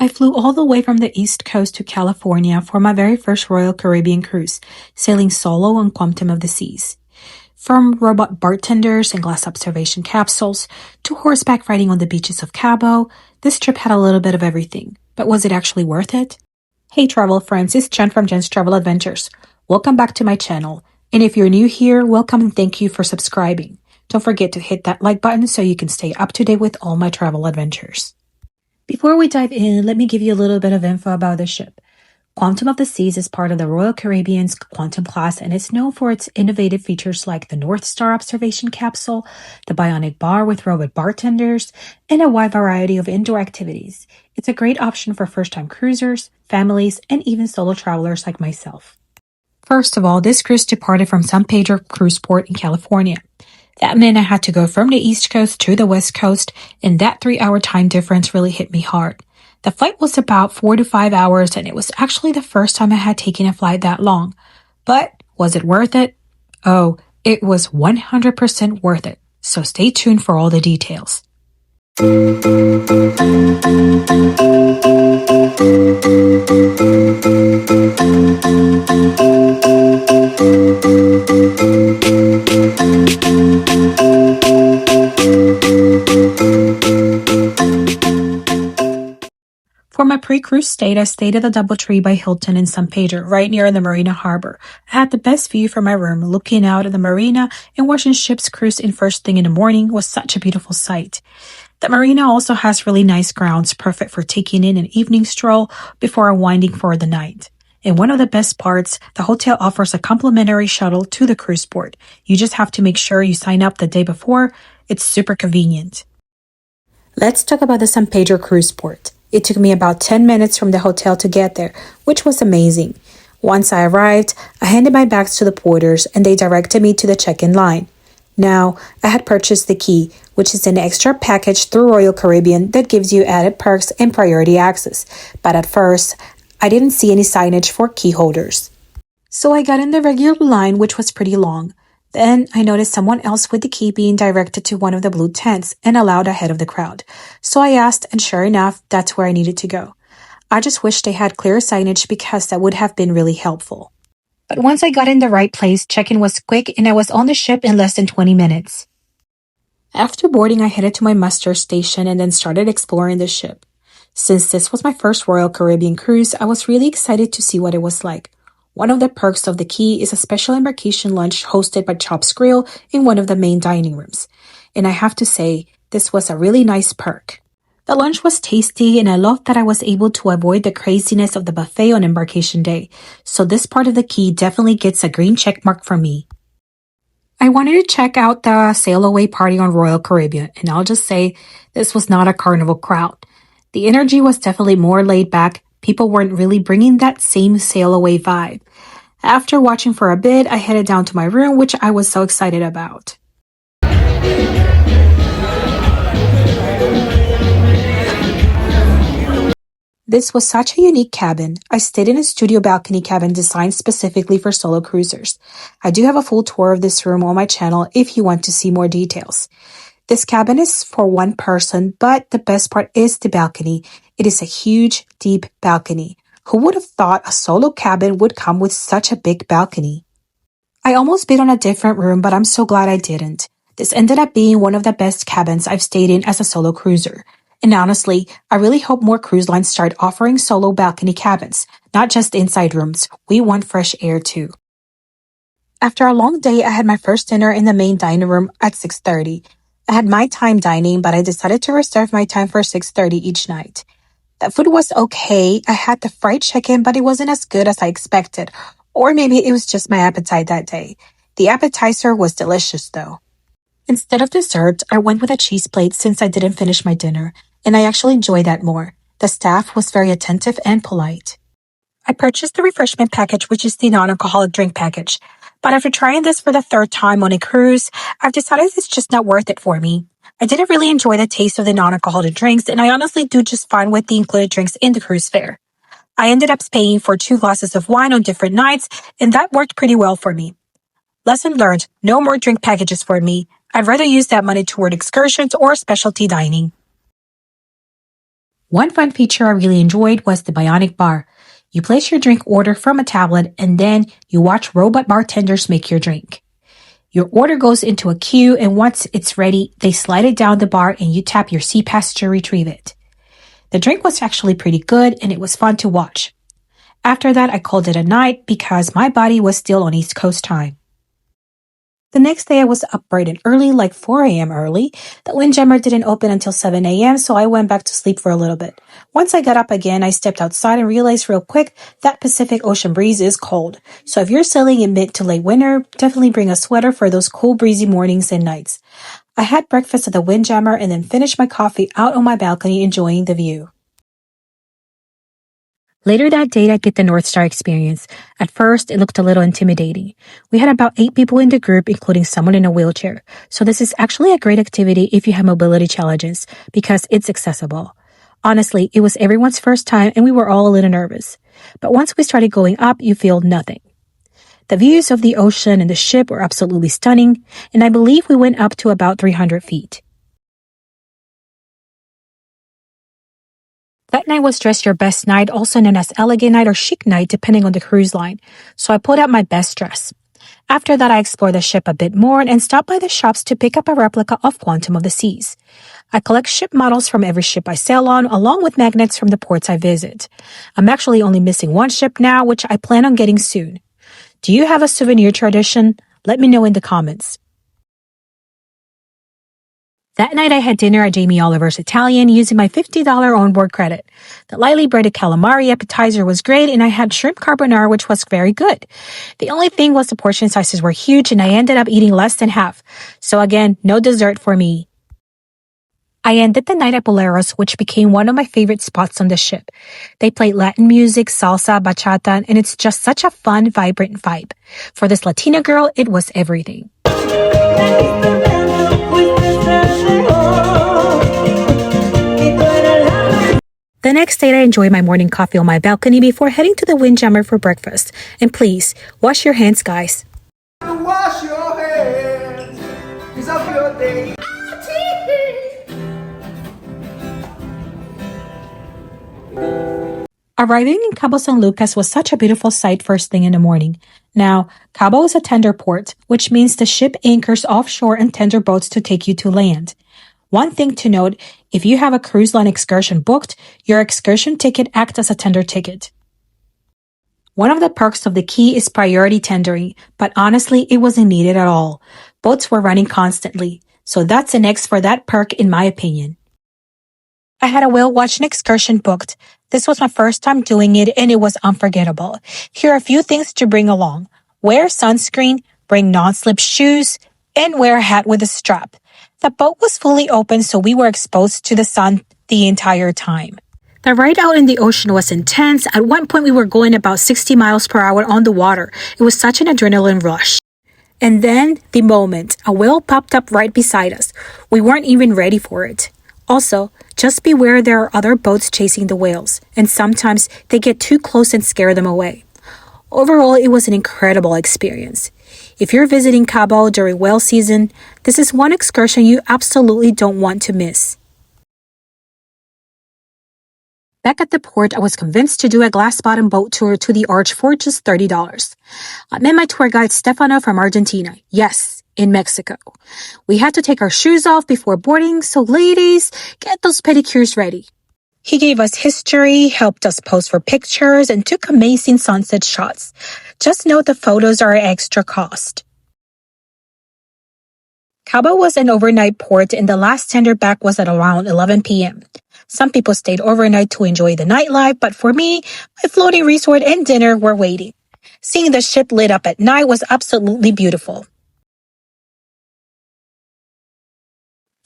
I flew all the way from the East Coast to California for my very first Royal Caribbean cruise, sailing solo on Quantum of the Seas. From robot bartenders and glass observation capsules to horseback riding on the beaches of Cabo, this trip had a little bit of everything. But was it actually worth it? Hey travel friends, it's Jen from Jen's Travel Adventures. Welcome back to my channel. And if you're new here, welcome and thank you for subscribing. Don't forget to hit that like button so you can stay up to date with all my travel adventures. Before we dive in, let me give you a little bit of info about the ship. Quantum of the Seas is part of the Royal Caribbean's Quantum class and it's known for its innovative features like the Northstar observation capsule, the Bionic Bar with robot bartenders, and a wide variety of indoor activities. It's a great option for first-time cruisers, families, and even solo travelers like myself. First of all, this cruise departed from San Pedro cruise port in California. That meant I had to go from the East Coast to the West Coast, and that 3-hour time difference really hit me hard. The flight was about 4 to 5 hours, and it was actually the first time I had taken a flight that long. But was it worth it? Oh, it was 100% worth it. So stay tuned for all the details. For my pre-cruise stay, I stayed at the DoubleTree by Hilton in San Pedro, right near the Marina Harbor. I had the best view from my room, looking out at the marina and watching ships cruise in first thing in the morning was such a beautiful sight. The marina also has really nice grounds, perfect for taking in an evening stroll before unwinding for the night. And one of the best parts, the hotel offers a complimentary shuttle to the cruise port. You just have to make sure you sign up the day before. It's super convenient. Let's talk about the San Pedro cruise port. It took me about 10 minutes from the hotel to get there, which was amazing. Once I arrived, I handed my bags to the porters and they directed me to the check-in line. Now, I had purchased the key, which is an extra package through Royal Caribbean that gives you added perks and priority access. But at first, I didn't see any signage for key holders. So I got in the regular line, which was pretty long. Then I noticed someone else with the key being directed to one of the blue tents and allowed ahead of the crowd. So I asked, and sure enough, that's where I needed to go. I just wish they had clear signage because that would have been really helpful. But once I got in the right place, check-in was quick and I was on the ship in less than 20 minutes. After boarding, I headed to my muster station and then started exploring the ship. Since this was my first Royal Caribbean cruise, I was really excited to see what it was like. One of the perks of the key is a special embarkation lunch hosted by Chops Grill in one of the main dining rooms. And I have to say, this was a really nice perk. The lunch was tasty and I loved that I was able to avoid the craziness of the buffet on embarkation day. So this part of the key definitely gets a green check mark from me. I wanted to check out the sail away party on Royal Caribbean, and I'll just say this was not a carnival crowd. The energy was definitely more laid back. People weren't really bringing that same sail away vibe. After watching for a bit, I headed down to my room, which I was so excited about. This was such a unique cabin. I stayed in a studio balcony cabin designed specifically for solo cruisers. I do have a full tour of this room on my channel if you want to see more details. This cabin is for one person, but the best part is the balcony. It is a huge, deep balcony. Who would have thought a solo cabin would come with such a big balcony? I almost bid on a different room, but I'm so glad I didn't. This ended up being one of the best cabins I've stayed in as a solo cruiser. And honestly, I really hope more cruise lines start offering solo balcony cabins, not just inside rooms. We want fresh air too. After a long day, I had my first dinner in the main dining room at 6:30. I had my time dining, but I decided to reserve my time for 6:30 each night. The food was okay. I had the fried chicken, but it wasn't as good as I expected. Or maybe it was just my appetite that day. The appetizer was delicious though. Instead of dessert, I went with a cheese plate since I didn't finish my dinner. And I actually enjoyed that more. The staff was very attentive and polite. I purchased the refreshment package, which is the non-alcoholic drink package. But after trying this for the third time on a cruise, I've decided it's just not worth it for me. I didn't really enjoy the taste of the non-alcoholic drinks, and I honestly do just fine with the included drinks in the cruise fare. I ended up paying for 2 glasses of wine on different nights, and that worked pretty well for me. Lesson learned, no more drink packages for me. I'd rather use that money toward excursions or specialty dining. One fun feature I really enjoyed was the Bionic Bar. You place your drink order from a tablet and then you watch robot bartenders make your drink. Your order goes into a queue and once it's ready, they slide it down the bar and you tap your C-Pass to retrieve it. The drink was actually pretty good and it was fun to watch. After that, I called it a night because my body was still on East Coast time. The next day I was up bright and early, like 4 a.m. early. The Windjammer didn't open until 7 a.m., so I went back to sleep for a little bit. Once I got up again, I stepped outside and realized real quick that Pacific Ocean breeze is cold. So if you're sailing in mid to late winter, definitely bring a sweater for those cool breezy mornings and nights. I had breakfast at the Windjammer and then finished my coffee out on my balcony enjoying the view. Later that day, I did the Northstar experience. At first, it looked a little intimidating. We had about 8 people in the group, including someone in a wheelchair. So this is actually a great activity if you have mobility challenges, because it's accessible. Honestly, it was everyone's first time and we were all a little nervous. But once we started going up, you feel nothing. The views of the ocean and the ship were absolutely stunning, and I believe we went up to about 300 feet. That night was Dress Your Best Night, also known as Elegant Night or Chic Night, depending on the cruise line. So I pulled out my best dress. After that, I explored the ship a bit more and stopped by the shops to pick up a replica of Quantum of the Seas. I collect ship models from every ship I sail on, along with magnets from the ports I visit. I'm actually only missing one ship now, which I plan on getting soon. Do you have a souvenir tradition? Let me know in the comments. That night I had dinner at Jamie Oliver's Italian using my $50 onboard credit. The lightly breaded calamari appetizer was great and I had shrimp carbonara which was very good. The only thing was the portion sizes were huge and I ended up eating less than half. So again, no dessert for me. I ended the night at Boleros, which became one of my favorite spots on the ship. They played Latin music, salsa, bachata, and it's just such a fun, vibrant vibe. For this Latina girl, it was everything. The next day, I enjoyed my morning coffee on my balcony before heading to the Windjammer for breakfast. And please, wash your hands, guys. Wash your hands, 'cause I feel day. Arriving in Cabo San Lucas was such a beautiful sight first thing in the morning. Now, Cabo is a tender port, which means the ship anchors offshore and tender boats to take you to land. One thing to note, if you have a cruise line excursion booked, your excursion ticket acts as a tender ticket. One of the perks of the key is priority tendering, but honestly, it wasn't needed at all. Boats were running constantly, so that's an X for that perk in my opinion. I had a whale-watching excursion booked. This was my first time doing it and it was unforgettable. Here are a few things to bring along. Wear sunscreen, bring non-slip shoes, and wear a hat with a strap. The boat was fully open so we were exposed to the sun the entire time. The ride out in the ocean was intense. At one point we were going about 60 miles per hour on the water. It was such an adrenaline rush. And then, the moment, a whale popped up right beside us. We weren't even ready for it. Also, just beware there are other boats chasing the whales, and sometimes they get too close and scare them away. Overall, it was an incredible experience. If you're visiting Cabo during whale season, this is one excursion you absolutely don't want to miss. Back at the port, I was convinced to do a glass-bottom boat tour to the Arch for just $30. I met my tour guide Stefano from Argentina. Yes, in Mexico. We had to take our shoes off before boarding, so ladies, get those pedicures ready. He gave us history, helped us pose for pictures, and took amazing sunset shots. Just note the photos are extra cost. Cabo was an overnight port and the last tender back was at around 11 p.m. Some people stayed overnight to enjoy the nightlife, but for me, my floating resort and dinner were waiting. Seeing the ship lit up at night was absolutely beautiful.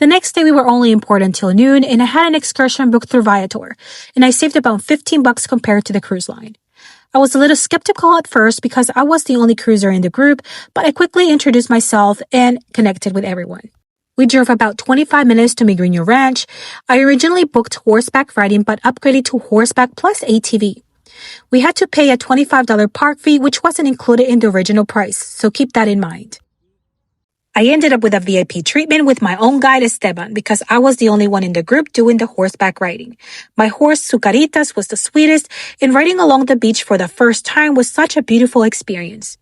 The next day we were only in port until noon and I had an excursion booked through Viator, and I saved about $15 compared to the cruise line. I was a little skeptical at first because I was the only cruiser in the group, but I quickly introduced myself and connected with everyone. We drove about 25 minutes to Migreño Ranch. I originally booked horseback riding but upgraded to horseback plus ATV. We had to pay a $25 park fee which wasn't included in the original price, so keep that in mind. I ended up with a VIP treatment with my own guide Esteban because I was the only one in the group doing the horseback riding. My horse, Zucaritas, was the sweetest, and riding along the beach for the first time was such a beautiful experience.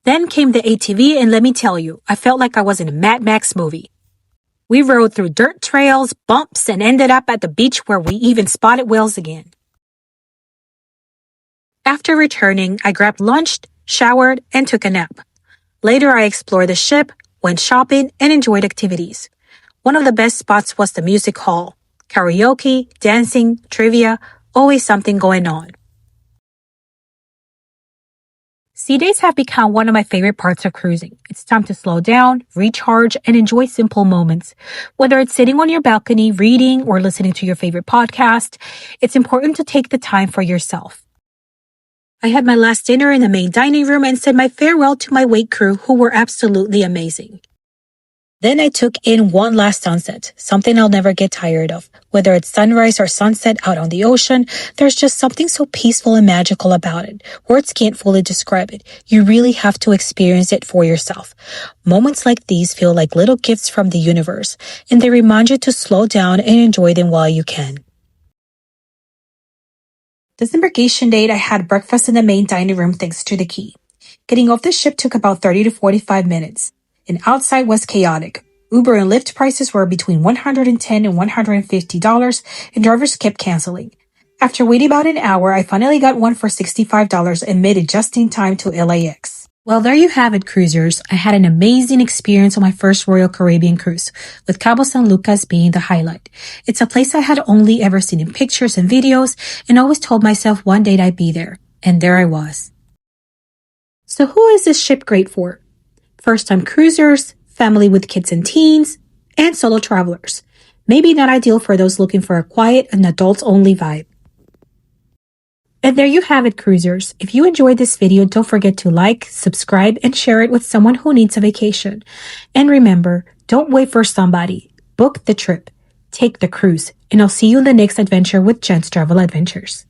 Then came the ATV, and let me tell you, I felt like I was in a Mad Max movie. We rode through dirt trails, bumps, and ended up at the beach where we even spotted whales again. After returning, I grabbed lunch, showered, and took a nap. Later, I explored the ship, went shopping, and enjoyed activities. One of the best spots was the music hall. Karaoke, dancing, trivia, always something going on. Sea days have become one of my favorite parts of cruising. It's time to slow down, recharge, and enjoy simple moments. Whether it's sitting on your balcony, reading, or listening to your favorite podcast, it's important to take the time for yourself. I had my last dinner in the main dining room and said my farewell to my wait crew, who were absolutely amazing. Then I took in one last sunset, something I'll never get tired of. Whether it's sunrise or sunset out on the ocean, there's just something so peaceful and magical about it. Words can't fully describe it. You really have to experience it for yourself. Moments like these feel like little gifts from the universe, and they remind you to slow down and enjoy them while you can. This embarkation date, I had breakfast in the main dining room thanks to the key. Getting off the ship took about 30 to 45 minutes, and outside was chaotic. Uber and Lyft prices were between $110 and $150, and drivers kept canceling. After waiting about an hour, I finally got one for $65 and made it just in time to LAX. Well, there you have it, cruisers. I had an amazing experience on my first Royal Caribbean cruise, with Cabo San Lucas being the highlight. It's a place I had only ever seen in pictures and videos, and always told myself one day I'd be there. And there I was. So who is this ship great for? First-time cruisers, family with kids and teens, and solo travelers. Maybe not ideal for those looking for a quiet and adults-only vibe. And there you have it, cruisers. If you enjoyed this video, don't forget to like, subscribe, and share it with someone who needs a vacation. And remember, don't wait for somebody. Book the trip. Take the cruise. And I'll see you in the next adventure with Jen's Travel Adventures.